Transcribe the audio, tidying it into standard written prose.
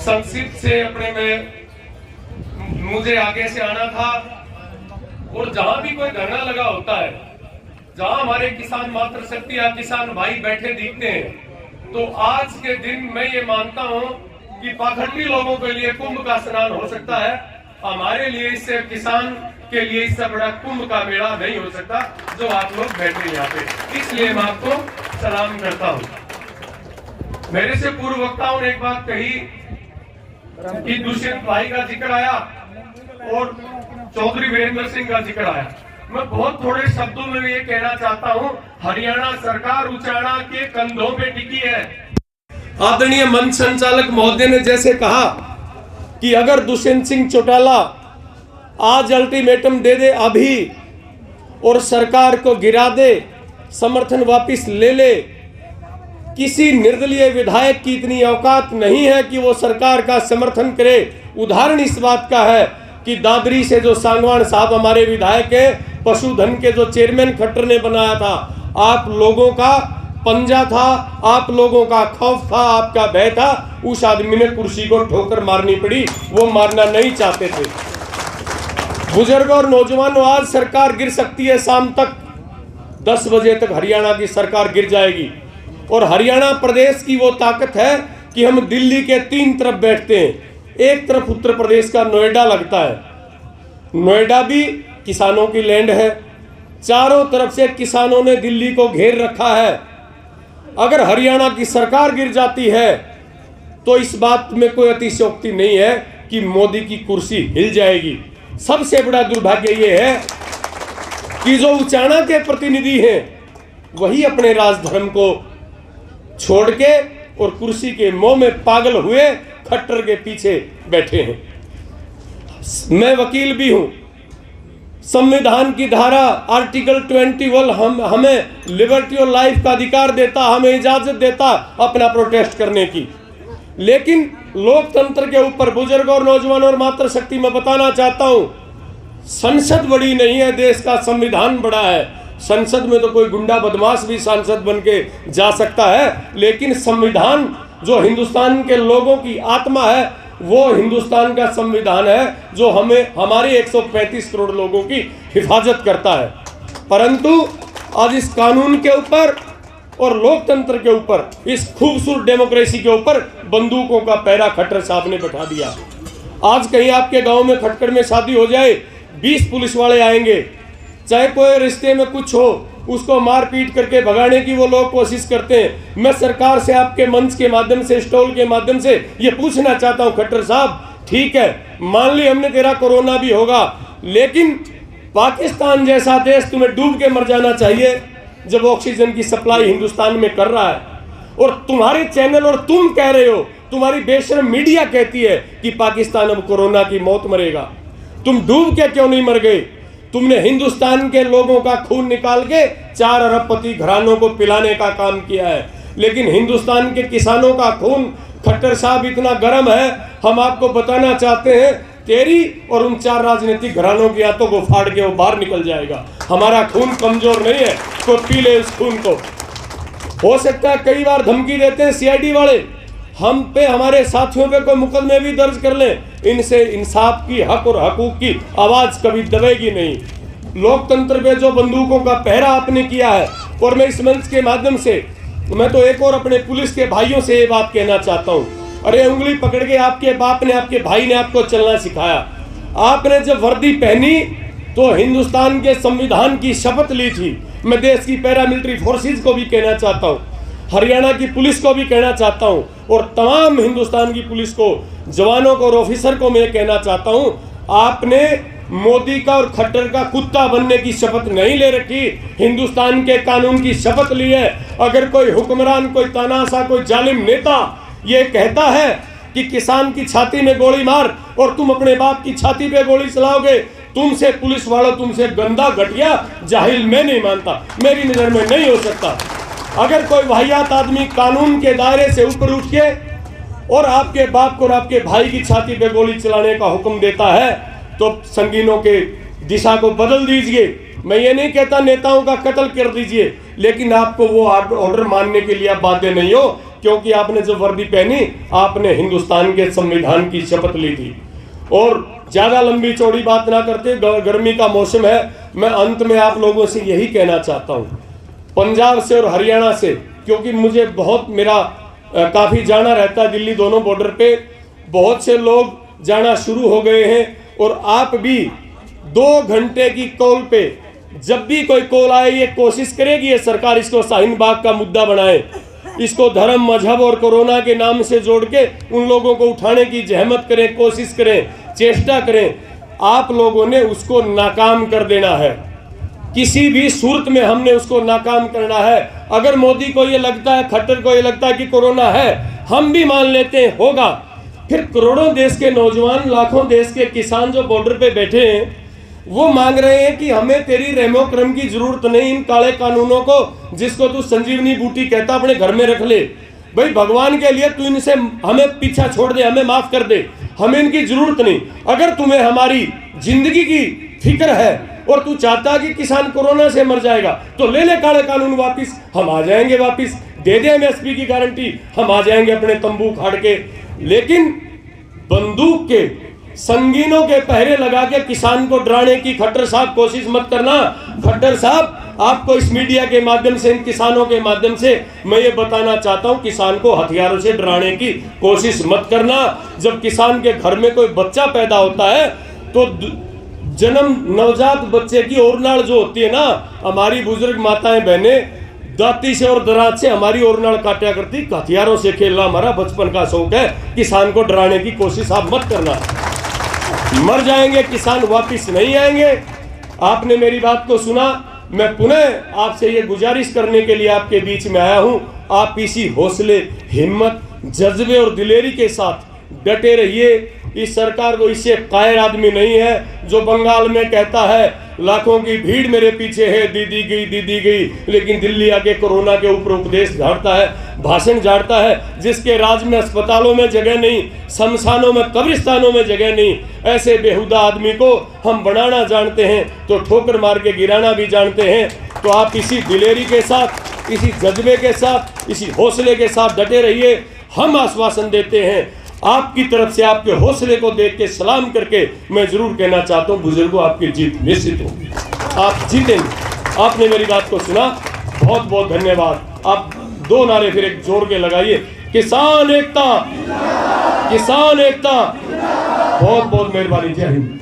संक्षिप्त से अपने में मुझे आगे से आना था। और जहां भी कोई धरना लगा होता है, जहां हमारे किसान मातृशक्ति या किसान भाई बैठे दिखते हैं, तो आज के दिन मैं ये मानता हूं कि पाखंडी लोगों के लिए कुंभ का स्नान हो सकता है, हमारे लिए इससे किसान के लिए इससे बड़ा कुंभ का मेला नहीं हो सकता जो आप लोग बैठे यहाँ पे। इसलिए मैं आपको सलाम करता हूँ। मेरे से पूर्व वक्ताओं ने एक बात कही कि दुष्यंत भाई का जिक्र आया और चौधरी वीरेंद्र सिंह का जिक्र आया। मैं बहुत थोड़े शब्दों में ये कहना चाहता हूँ, हरियाणा सरकार उचाणा के कंधों पे टिकी है। आदरणीय मंच संचालक महोदय ने जैसे कहा कि अगर दुष्यंत सिंह चौटाला आज अल्टीमेटम दे दे अभी और सरकार को गिरा दे, समर्थन वापस ले ले, किसी निर्दलीय विधायक की इतनी औकात नहीं है कि वो सरकार का समर्थन करे। उदाहरण इस बात का है कि दादरी से जो सांगवान साहब हमारे विधायक है, पशुधन के जो चेयरमैन खट्टर ने बनाया था, आप लोगों का पंजा था, आप लोगों का खौफ था, आपका भय था। उस आदमी ने कुर्सी को ठोकर मारनी पड़ी, वो मारना नहीं चाहते थे। बुजुर्ग और नौजवानों, आज सरकार गिर सकती है। शाम तक 10 बजे तक हरियाणा की सरकार गिर जाएगी। और हरियाणा प्रदेश की वो ताकत है कि हम दिल्ली के 3 तरफ बैठते हैं। एक तरफ उत्तर प्रदेश का नोएडा लगता है, नोएडा भी किसानों की लैंड है। चारों तरफ से किसानों ने दिल्ली को घेर रखा है। अगर हरियाणा की सरकार गिर जाती है तो इस बात में कोई अतिशयोक्ति नहीं है कि मोदी की कुर्सी हिल जाएगी। सबसे बड़ा दुर्भाग्य ये है कि जो उचाणा के प्रतिनिधि हैं वही अपने राजधर्म को छोड़ के और कुर्सी के मोह में पागल हुए खट्टर के पीछे बैठे हैं। मैं वकील भी हूं। संविधान की धारा आर्टिकल 21 हमें लिबर्टी और लाइफ का अधिकार देता, हमें इजाजत देता अपना प्रोटेस्ट करने की। लेकिन लोकतंत्र के ऊपर बुजुर्ग और नौजवान और मातृशक्ति में बताना चाहता हूं, संसद बड़ी नहीं है, देश का संविधान बड़ा है। संसद में तो कोई गुंडा बदमाश भी सांसद बन के जा सकता है, लेकिन संविधान जो हिंदुस्तान के लोगों की आत्मा है, वो हिंदुस्तान का संविधान है जो हमें हमारे 135 करोड़ लोगों की हिफाजत करता है। परंतु आज इस कानून के ऊपर और लोकतंत्र के ऊपर, इस खूबसूरत डेमोक्रेसी के ऊपर बंदूकों का पैरा खट्टर साहब ने बैठा दिया। आज कहीं आपके गांव में खटखड़ में शादी हो जाए, 20 पुलिस वाले आएंगे, चाहे कोई रिश्ते में कुछ हो, उसको मार पीट करके भगाने की वो लोग कोशिश करते हैं। मैं सरकार से आपके मंच के माध्यम से, स्टॉल के माध्यम से ये पूछना चाहता हूं, खट्टर साहब ठीक है, मान ली हमने तेरा कोरोना भी होगा, लेकिन पाकिस्तान जैसा देश तुम्हें डूब के मर जाना चाहिए जब ऑक्सीजन की सप्लाई हिंदुस्तान में कर रहा है। और तुम्हारे चैनल और तुम कह रहे हो, तुम्हारी बेशर्म मीडिया कहती है कि पाकिस्तान अब कोरोना की मौत मरेगा। तुम डूब के क्यों नहीं मर गए? तुमने हिंदुस्तान के लोगों का खून निकाल के 4 अरबपति घरानों को पिलाने का काम किया है। लेकिन हिंदुस्तान के किसानों का खून खट्टर साहब इतना गर्म है, हम आपको बताना चाहते हैं, तेरी और उन 4 राजनीतिक घरानों की आंतों को फाड़ के वो बाहर निकल जाएगा। हमारा खून कमजोर नहीं है, तो पी ले उस खून को। हो सकता है कई बार धमकी देते हैं सीआईडी वाले, हम पे, हमारे साथियों पे कोई मुकदमे भी दर्ज कर लें, इनसे इंसाफ की, हक और हकूक की आवाज कभी दबेगी नहीं। लोकतंत्र पे जो बंदूकों का पहरा आपने किया है, और मैं इस मंच के माध्यम से मैं तो एक और अपने पुलिस के भाइयों से ये बात कहना चाहता हूँ, अरे उंगली पकड़ के आपके बाप ने, आपके भाई ने आपको चलना सिखाया। आपने जब वर्दी पहनी तो हिंदुस्तान के संविधान की शपथ ली थी। मैं देश की पैरामिलिट्री फोर्सेस को भी कहना चाहता हूँ, हरियाणा की पुलिस को भी कहना चाहता हूं, और तमाम हिंदुस्तान की पुलिस को, जवानों को और ऑफिसर को मैं कहना चाहता हूं, आपने मोदी का और खट्टर का कुत्ता बनने की शपथ नहीं ले रखी, हिंदुस्तान के कानून की शपथ ली है। अगर कोई हुक्मरान, कोई तानाशाह, कोई जालिम नेता ये कहता है कि किसान की छाती में गोली मार और तुम अपने बाप की छाती पे गोली चलाओगे, तुमसे पुलिस वालों, तुमसे गंदा घटिया जाहिल मैं नहीं मानता, मेरी नजर में नहीं हो सकता। अगर कोई वाहियात आदमी कानून के दायरे से ऊपर उठ के और आपके बाप को और आपके भाई की छाती पे गोली चलाने का हुक्म देता है, तो संगीनों के दिशा को बदल दीजिए। मैं ये नहीं कहता नेताओं का कत्ल कर दीजिए, लेकिन आपको वो ऑर्डर मानने के लिए आप बाध्य नहीं हो क्योंकि आपने जो वर्दी पहनी, आपने हिंदुस्तान के संविधान की शपथ ली थी। और ज्यादा लंबी चौड़ी बात ना करते, गर्मी का मौसम है, मैं अंत में आप लोगों से यही कहना चाहता हूं, पंजाब से और हरियाणा से, क्योंकि मुझे बहुत मेरा काफी जाना रहता है दिल्ली, दोनों बॉर्डर पे बहुत से लोग जाना शुरू हो गए हैं। और आप भी 2 घंटे की कॉल पे, जब भी कोई कॉल आए, ये कोशिश करेगी ये सरकार इसको शाहीन बाग का मुद्दा बनाए, इसको धर्म, मजहब और कोरोना के नाम से जोड़ के उन लोगों को उठाने की जहमत करें, कोशिश करें, चेष्टा करें। आप लोगों ने उसको नाकाम कर देना है, किसी भी सूरत में हमने उसको नाकाम करना है। अगर मोदी को ये लगता है, खट्टर को ये लगता है कि कोरोना है, हम भी मान लेते हैं होगा, फिर करोड़ों देश के नौजवान, लाखों देश के किसान जो बॉर्डर पे बैठे हैं, वो मांग रहे हैं कि हमें तेरी रेमो क्रम की जरूरत नहीं, इन काले कानूनों को जिसको तू संजीवनी बूटी कहता अपने घर में रख ले। भाई भगवान के लिए तू इनसे हमें पीछा छोड़ दे, हमें माफ कर दे, हमें इनकी जरूरत नहीं। अगर तुम्हें हमारी जिंदगी की फिक्र है और तू चाहता कि किसान कोरोना से मर जाएगा, तो ले ले काले कानून वापिस, हम आ जाएंगे वापिस, दे दे एमएसपी की गारंटी, हम आ जाएंगे अपने तंबू खाड़ के। लेकिन बंदूक के संगीनों के पहरे लगा के किसान को डराने की खट्टर साहब कोशिश मत करना। खट्टर साहब, आपको इस मीडिया के माध्यम से, इन किसानों के माध्यम से मैं ये बताना चाहता हूं, किसान को हथियारों से डराने की कोशिश मत करना। जब किसान के घर में कोई बच्चा पैदा होता है तो जन्म नवजात बच्चे की ओरनाल जो होती है ना, हमारी बुजुर्ग माताएं बहनें दाती से और दराज से हमारी ओरनाल काटा करती। हथियारों से खेलना हमारा बचपन का शौक है, किसान को डराने की कोशिश आप मत करना। मर जाएंगे किसान, वापिस नहीं आएंगे। आपने मेरी बात को सुना, मैं पुनः आपसे ये गुजारिश करने के लिए आपके बीच में आया हूं, आप इसी हौसले, हिम्मत, जज्बे और दिलेरी के साथ डटे रहिए। इस सरकार को इससे कायर आदमी नहीं है जो बंगाल में कहता है लाखों की भीड़ मेरे पीछे है, दीदी गई, लेकिन दिल्ली आके कोरोना के ऊपर उपदेश झाड़ता है, भाषण झाड़ता है, जिसके राज में अस्पतालों में जगह नहीं, शमशानों में, कब्रिस्तानों में जगह नहीं। ऐसे बेहुदा आदमी को हम बनाना जानते हैं तो ठोकर मार के गिराना भी जानते हैं। तो आप इसी दिलेरी के साथ, इसी जज्बे के साथ, इसी हौसले के साथ डटे रहिए। हम आश्वासन देते हैं, आपकी तरफ से आपके हौसले को देख के सलाम करके मैं जरूर कहना चाहता हूं, बुजुर्गों आपकी जीत निश्चित होगी, आप जीतेंगे। आपने मेरी बात को सुना, बहुत बहुत धन्यवाद। आप 2 नारे फिर एक जोर के लगाइए, किसान एकता, किसान एकता। बहुत बहुत मेहरबानी, जय हिंद।